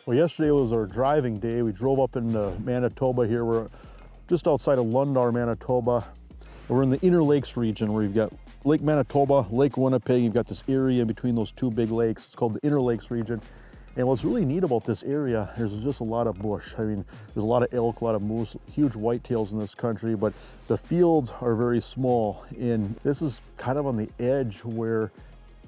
Well, yesterday was our driving day. We drove up into Manitoba here. We're just outside of Lundar, Manitoba. We're in the Interlakes region where you've got Lake Manitoba, Lake Winnipeg. You've got this area in between those two big lakes. It's called the Interlakes region. And what's really neat about this area, there's just a lot of bush. I mean, there's a lot of elk, a lot of moose, huge whitetails in this country, but the fields are very small. And this is kind of on the edge where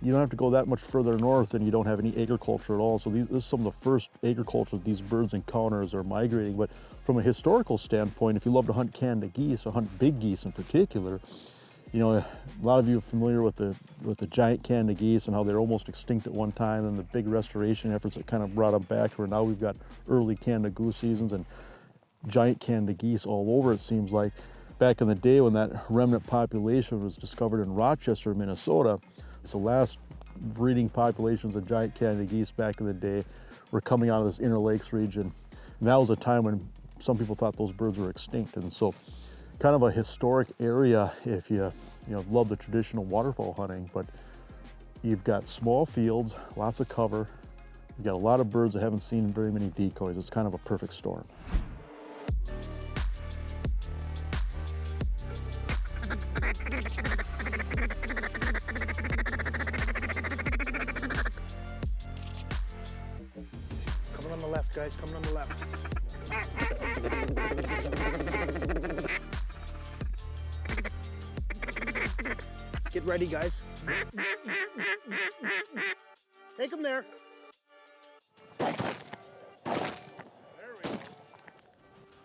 you don't have to go that much further north and you don't have any agriculture at all. So this is some of the first agriculture these birds encounter as they're migrating. But from a historical standpoint, if you love to hunt Canada geese or hunt big geese in particular, you know, a lot of you are familiar with the giant Canada geese and how they're almost extinct at one time, and the big restoration efforts that kind of brought them back, where now we've got early Canada goose seasons and giant Canada geese all over, it seems like. Back in the day when that remnant population was discovered in Rochester, Minnesota, so last breeding populations of giant Canada geese back in the day were coming out of this Interlakes region. And that was a time when some people thought those birds were extinct. And so kind of a historic area if you love the traditional waterfowl hunting, but you've got small fields, lots of cover. You've got a lot of birds that haven't seen very many decoys. It's kind of a perfect storm. Coming on the left, guys, coming on the left. Get ready, guys. Take them there.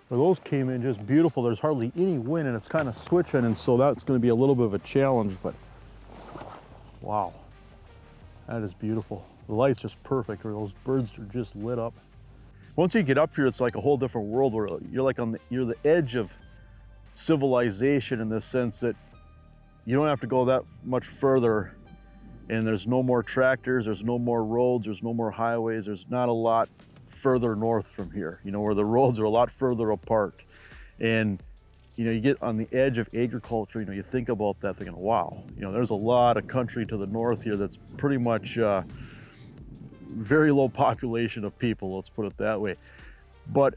Well, those came in just beautiful. There's hardly any wind and it's kind of switching, and so that's going to be a little bit of a challenge, but wow, that is beautiful. The light's just perfect, or those birds are just lit up. Once you get up here, it's like a whole different world where you're like you're the edge of civilization, in the sense that you don't have to go that much further, and there's no more tractors, there's no more roads, there's no more highways, there's not a lot further north from here, where the roads are a lot further apart. And you get on the edge of agriculture, you think about that thinking, wow, there's a lot of country to the north here that's pretty much very low population of people, let's put it that way. But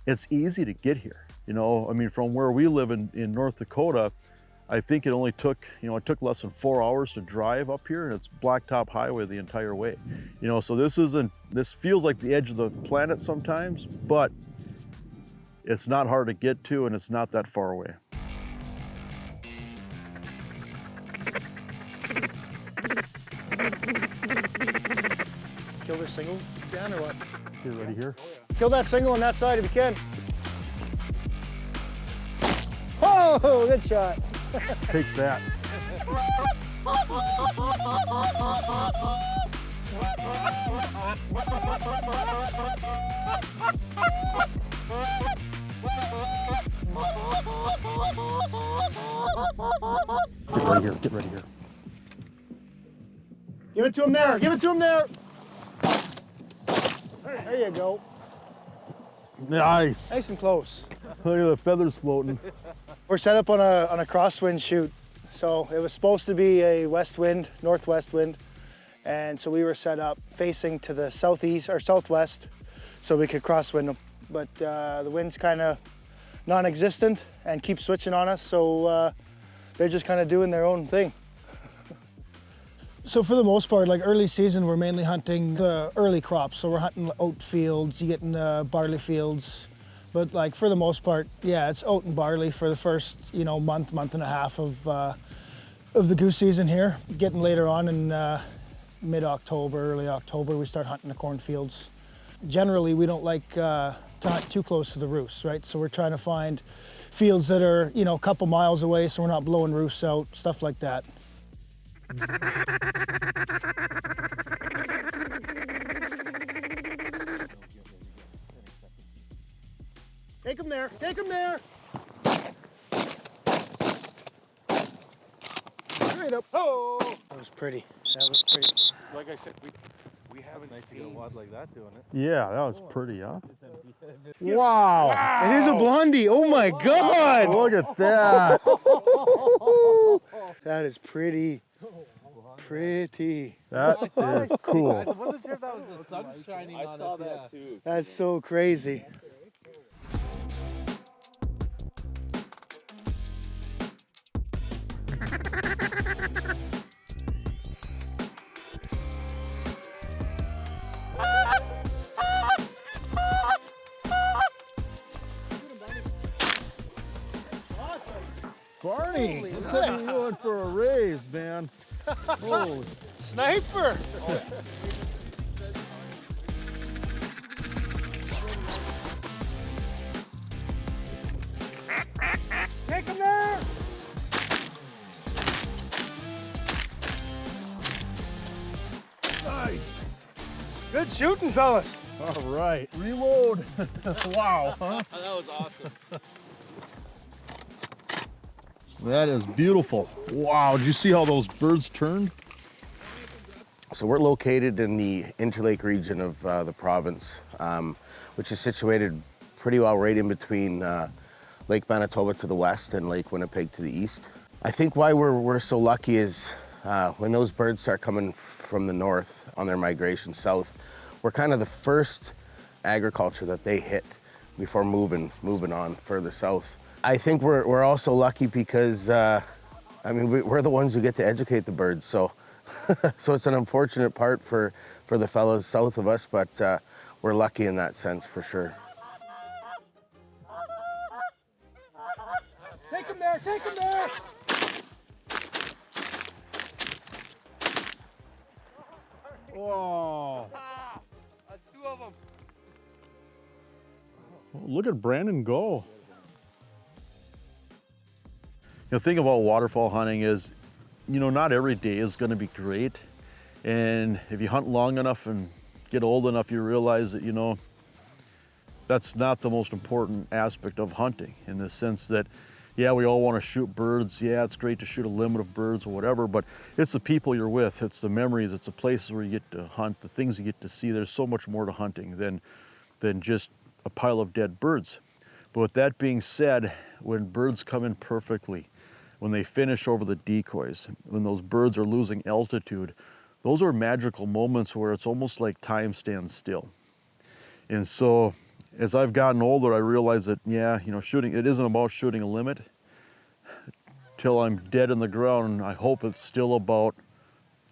it's easy to get here. I mean, from where we live in North Dakota, I think it only took, it took less than 4 hours to drive up here, and it's blacktop highway the entire way. So this feels like the edge of the planet sometimes, but it's not hard to get to, and it's not that far away. Kill this single, Dan, or what? Get ready here. Kill that single on that side if you can. Oh, good shot. Take that. Get ready here, get ready here. Give it to him there, give it to him there. There you go. Nice. Nice and close. Look at the feathers floating. We're set up on a crosswind shoot. So it was supposed to be a west wind, northwest wind. And so we were set up facing to the southeast or southwest so we could crosswind them. But the wind's kind of non-existent and keeps switching on us. So they're just kind of doing their own thing. So for the most part, like early season, we're mainly hunting the early crops. So we're hunting oat fields, you get in the barley fields. But like for the most part, yeah, it's oat and barley for the first, month and a half of the goose season here. Getting later on in mid-October, early October, we start hunting the cornfields. Generally, we don't like to hunt too close to the roosts, right? So we're trying to find fields that are, a couple miles away, so we're not blowing roosts out, stuff like that. Take him there, take him there. Straight up. Oh, that was pretty. That was pretty. Like I said, we haven't seen a wad like that doing it. Yeah, that was pretty, huh? Wow. It is a blondie. Oh my God. Look at that. That is pretty. pretty. That is cool. I wasn't sure if that was the sun shining on it. I saw that too. That's so crazy. Barney, look at you going for a raise, man. Holy. Sniper! Take him there! Nice. Good shooting, fellas. All right, reload. Wow, huh? That was awesome. That is beautiful. Wow, did you see how those birds turned? So we're located in the Interlake region of the province, which is situated pretty well right in between Lake Manitoba to the west and Lake Winnipeg to the east. I think why we're so lucky is when those birds start coming from the north on their migration south, we're kind of the first agriculture that they hit before moving on further south. I think we're also lucky because I mean we're the ones who get to educate the birds, so so it's an unfortunate part for the fellows south of us, but we're lucky in that sense for sure. Take him there, take him there! Whoa. That's two of them. Look at Brandon go. The thing about waterfowl hunting is, you know, not every day is going to be great. And if you hunt long enough and get old enough, you realize that, you know, that's not the most important aspect of hunting, in the sense that, yeah, we all want to shoot birds. Yeah, it's great to shoot a limit of birds or whatever, but it's the people you're with, it's the memories, it's the places where you get to hunt, the things you get to see. There's so much more to hunting than just a pile of dead birds. But with that being said, when birds come in perfectly, when they finish over the decoys, when those birds are losing altitude, those are magical moments where it's almost like time stands still. And so as I've gotten older, I realize that, yeah, you know, shooting, it isn't about shooting a limit. Till I'm dead in the ground, I hope it's still about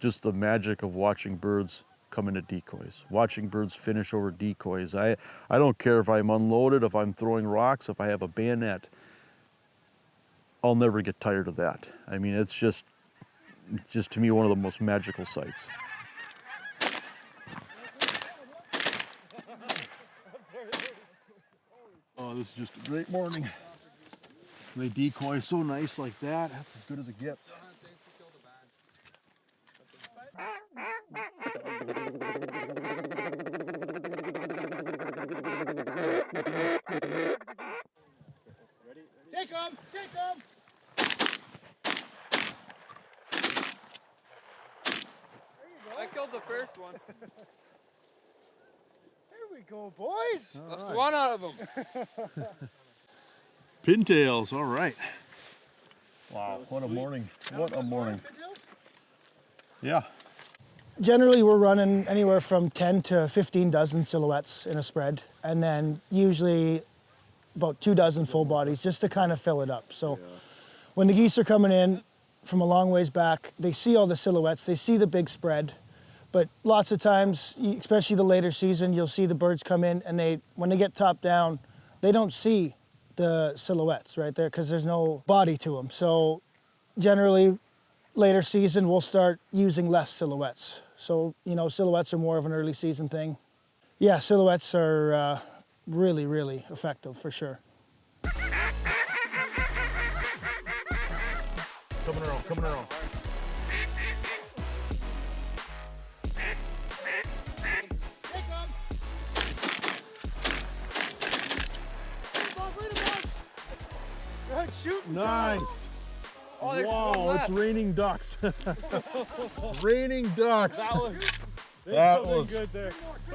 just the magic of watching birds come into decoys, watching birds finish over decoys. I don't care if I'm unloaded, if I'm throwing rocks, if I have a bayonet. I'll never get tired of that. I mean, it's just to me one of the most magical sights. Oh, this is just a great morning. They decoy so nice like that. That's as good as it gets. Take him! Take him! I killed the first one. There we go, boys! That's one out of them. Pintails, all right. Wow, what a morning. What a morning. Yeah. Generally, we're running anywhere from 10 to 15 dozen silhouettes in a spread, and then usually about 2 dozen full bodies just to kind of fill it up. So when the geese are coming in from a long ways back, they see all the silhouettes, they see the big spread, but lots of times, especially the later season, you'll see the birds come in and when they get top down, they don't see the silhouettes right there because there's no body to them. So generally, later season, we'll start using less silhouettes. So, you know, silhouettes are more of an early season thing. Yeah, silhouettes are really, really effective for sure. Coming around, coming around. Nice. Oh, Wow, it's raining ducks. Raining ducks. That was was good there.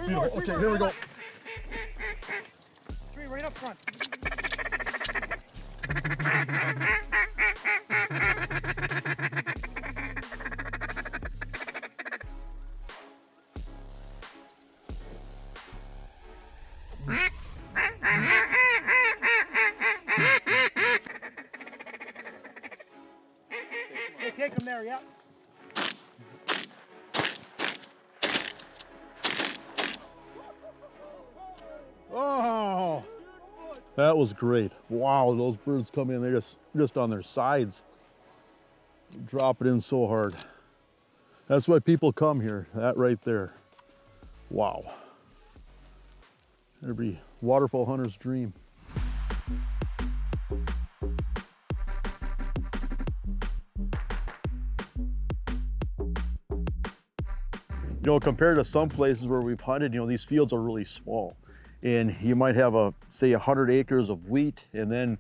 beautiful. Okay, here we go. 3 right up front. there, yeah. Oh, that was great. Wow, those birds come in, they're just on their sides. Drop it in so hard. That's why people come here, that right there. Wow. Every waterfowl hunter's dream. You know, compared to some places where we've hunted, you know, these fields are really small. And you might have say 100 acres of wheat, and then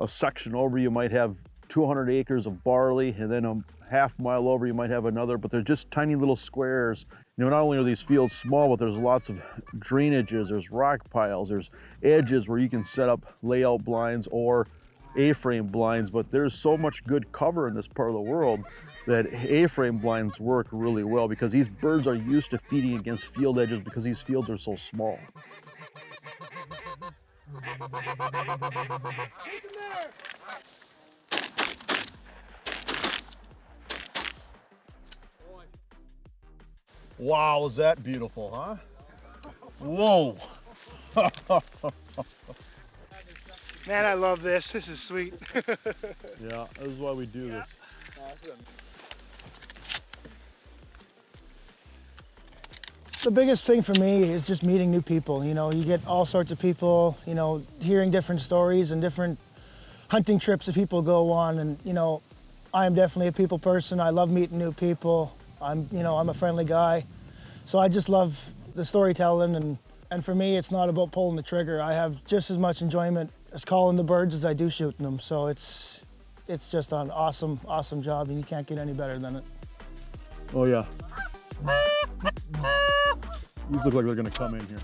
a section over you might have 200 acres of barley, and then a half mile over you might have another, but they're just tiny little squares. You know, not only are these fields small, but there's lots of drainages, there's rock piles, there's edges where you can set up layout blinds or A-frame blinds, but there's so much good cover in this part of the world that A-frame blinds work really well because these birds are used to feeding against field edges because these fields are so small. Wow, is that beautiful, huh? Whoa. Man, I love this. This is sweet. Yeah, this is why we do this. Awesome. The biggest thing for me is just meeting new people. You know, you get all sorts of people, you know, hearing different stories and different hunting trips that people go on. And, you know, I'm definitely a people person. I love meeting new people. I'm a friendly guy. So I just love the storytelling. And for me, it's not about pulling the trigger. I have just as much enjoyment as calling the birds as I do shooting them. So it's just an awesome, awesome job, and you can't get any better than it. Oh yeah. These look like they're gonna come in here.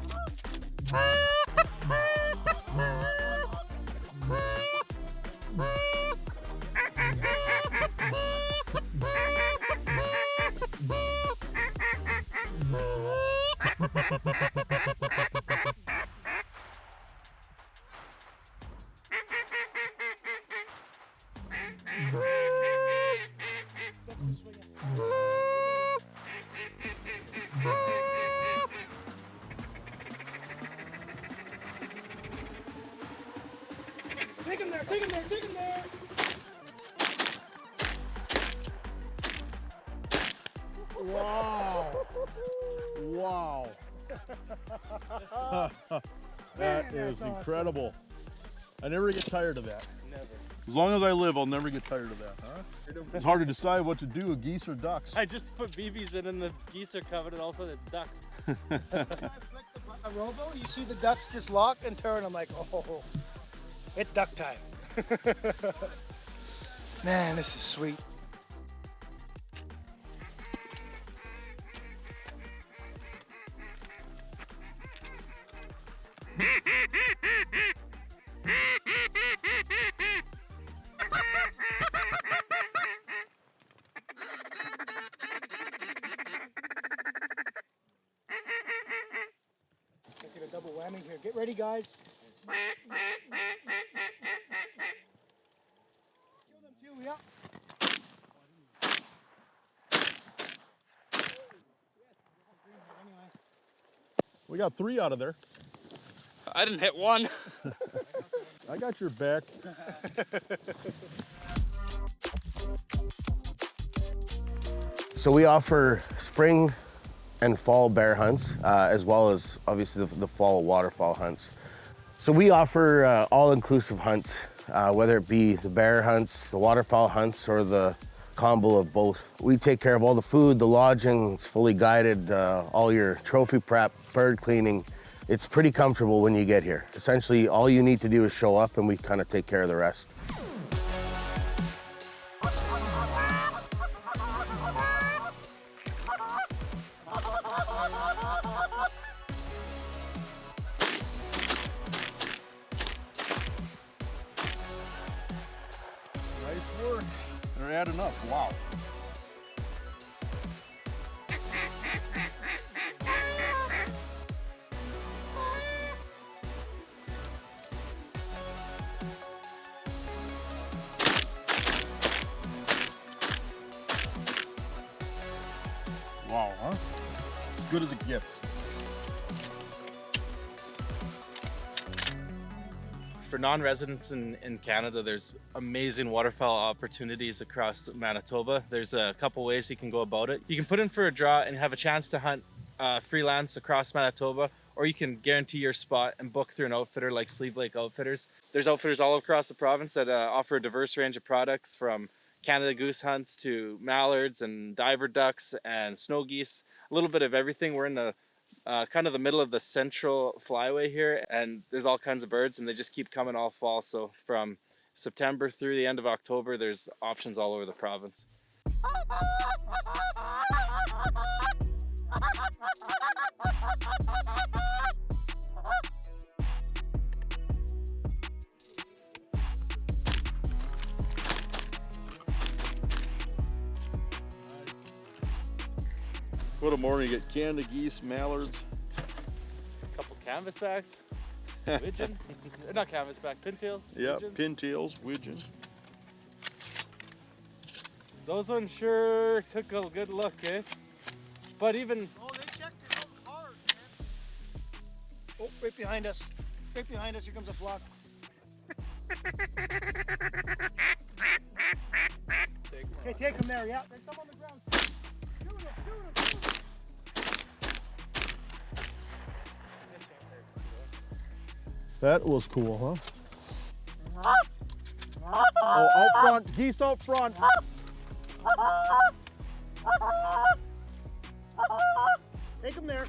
Take him there, take him there, take him there. Wow. Wow. That is incredible. I never get tired of that. Never. As long as I live, I'll never get tired of that, huh? It's hard to decide what to do, geese or ducks. I just put BBs in and the geese are covered and also it's ducks. A robo, you see the ducks just lock and turn. I'm like, oh, it's duck time. Man, this is sweet. Get a double whammy here. Get ready, guys. Kill them too, yeah. We got 3 out of there. I didn't hit one. I got your back. So we offer spring and fall bear hunts, as well as obviously the fall waterfowl hunts. So we offer all-inclusive hunts, whether it be the bear hunts, the waterfowl hunts, or the combo of both. We take care of all the food, the lodging, it's fully guided, all your trophy prep, bird cleaning. It's pretty comfortable when you get here. Essentially, all you need to do is show up and we kind of take care of the rest. Nice work. They're adding up. Wow. good as it gets. For non-residents in Canada, there's amazing waterfowl opportunities across Manitoba. There's a couple ways you can go about it. You can put in for a draw and have a chance to hunt freelance across Manitoba, or you can guarantee your spot and book through an outfitter like Sleeve Lake Outfitters. There's outfitters all across the province that offer a diverse range of products, from Canada goose hunts to mallards and diver ducks and snow geese, a little bit of everything. We're in the kind of the middle of the central flyway here, and there's all kinds of birds, and they just keep coming all fall. So from September through the end of October, there's options all over the province. What a morning. You get Canada geese, mallards. A couple canvasbacks, widgeon, not canvasback, pintails. Yeah, widgeon. pintails, widgeon. Those ones sure took a good look, eh? But even Oh, they checked it out hard, man. Oh, right behind us. Right behind us, here comes a flock. Okay, take them there, yeah. There's some on the ground. Shoot him, shoot him, shoot him. That was cool, huh? Oh, out front, geese out front. Take them there.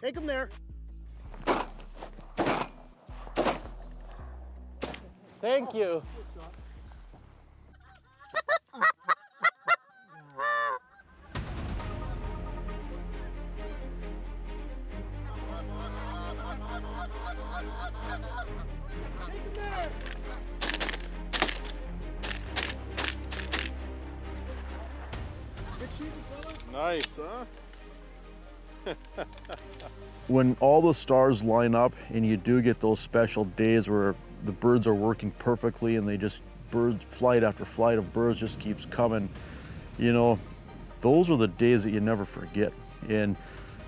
Take them there. thank you. Nice, huh? When all the stars line up and you do get those special days where the birds are working perfectly and they just, flight after flight of birds just keeps coming, you know, those are the days that you never forget. And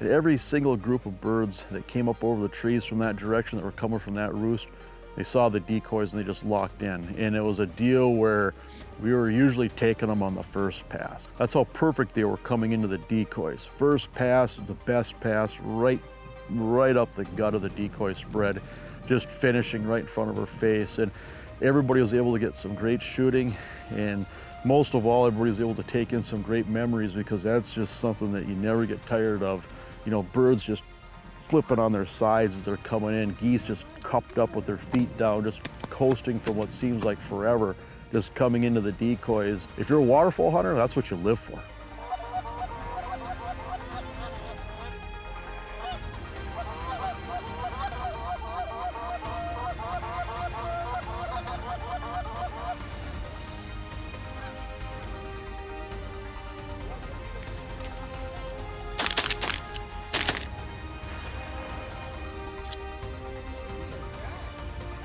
every single group of birds that came up over the trees from that direction that were coming from that roost, they saw the decoys and they just locked in. And it was a deal where we were usually taking them on the first pass. That's how perfect they were coming into the decoys. First pass, the best pass, right up the gut of the decoy spread, just finishing right in front of her face. And everybody was able to get some great shooting, and most of all, everybody was able to take in some great memories, because that's just something that you never get tired of. You know, birds just flipping on their sides as they're coming in, geese just cupped up with their feet down, just coasting for what seems like forever, just coming into the decoys. If you're a waterfowl hunter, that's what you live for.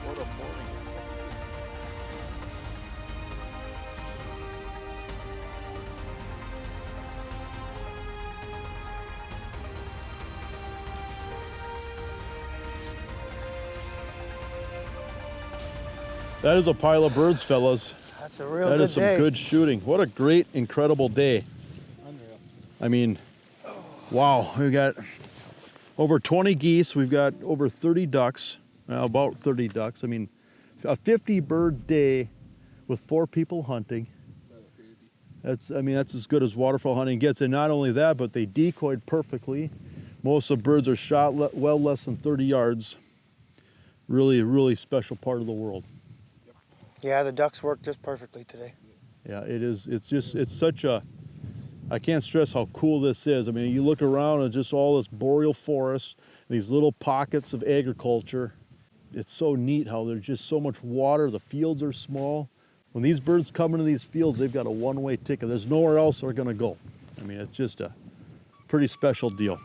What a morning. That is a pile of birds, fellas. That's a real That good is some day. good shooting. What a great, incredible day. Unreal. I mean, wow, we got over 20 geese. We've got over 30 ducks, about 30 ducks. I mean, a 50 bird day with 4 people hunting. That's crazy. That's as good as waterfowl hunting gets. And not only that, but they decoyed perfectly. Most of the birds are shot well less than 30 yards. Really, really special part of the world. Yeah, the ducks worked just perfectly today. Yeah, it is. It's such a, I can't stress how cool this is. I mean, you look around and just all this boreal forest, these little pockets of agriculture. It's so neat how there's just so much water. The fields are small. When these birds come into these fields, they've got a one-way ticket. There's nowhere else they're gonna go. I mean, it's just a pretty special deal.